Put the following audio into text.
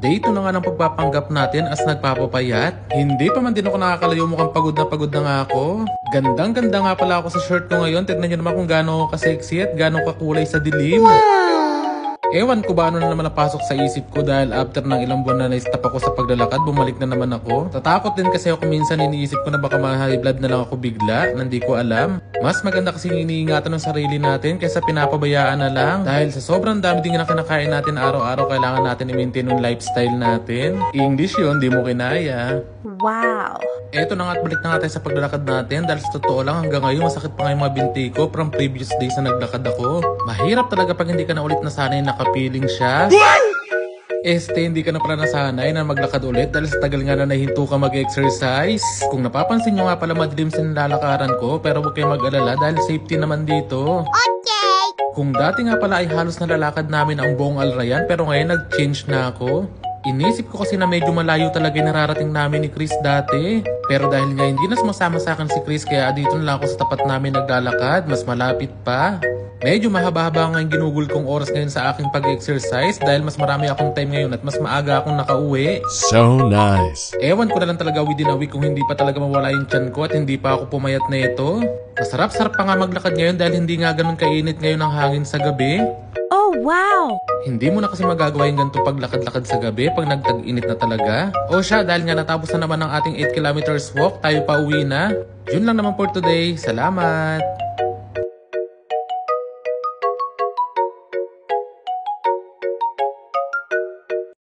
Day 2 na nga ng pagpapanggap natin as nagpapapayat. Hindi pa man din ako nakakalayo, mukhang pagod na nga ako. Gandang-ganda nga pala ako sa shirt ko ngayon. Tignan nyo naman kung gaano ka-sexy at gaano kakulay sa dilim. Ewan ko ba ano na naman napasok sa isip ko dahil after ng ilang buwan na na-stop ako sa paglalakad, bumalik na naman ako. Tatakot din kasi ako minsan, iniisip ko na baka ma-high blood na lang ako bigla, nandi ko alam. Mas maganda kasi iniingatan ng sarili natin kaysa pinapabayaan na lang. Dahil sa sobrang dami din na kinakain natin araw-araw, kailangan natin i-maintain yung lifestyle natin. English yun, di mo kinaya. Wow! Eto na nga at balik na nga tayo sa paglalakad natin dahil sa totoo lang hanggang ngayon masakit pa nga yung mga binti ko from previous days na naglakad ako. Mahirap talaga pag hindi ka na ulit nasanay nakapiling siya. Hindi ka na pala nasanay na maglakad ulit dahil sa tagal nga na nahinto ka mag-exercise. Kung napapansin nyo nga pala madilim sa nilalakaran ko pero huwag kayo mag-alala dahil safety naman dito. Okay! Kung dati nga pala ay halos nalalakad namin ang buong Alrayan pero ngayon nag-change na ako. Inisip ko kasi na medyo malayo talaga yung nararating namin ni Chris dati. Pero dahil nga hindi na sumasama sa akin si Chris kaya dito na lang ako sa tapat namin naglalakad, mas malapit pa. Medyo mahaba-haba nga yung ginugol kong oras ngayon sa aking pag-exercise dahil mas marami akong time ngayon at mas maaga akong nakauwi. So nice. Ewan ko na lang talaga within a week kung hindi pa talaga mawala yung tiyan ko at hindi pa ako pumayat na ito. Masarap-sarap pa nga maglakad ngayon dahil hindi nga ganun kainit ngayon ang hangin sa gabi. Oh, wow! Hindi mo na kasi magagawa yung ganito paglakad-lakad sa gabi pag nagtag-init na talaga. O siya, dahil nga natapos na naman ang ating 8 kilometers walk, tayo pa uwi na. Yun lang naman for today. Salamat!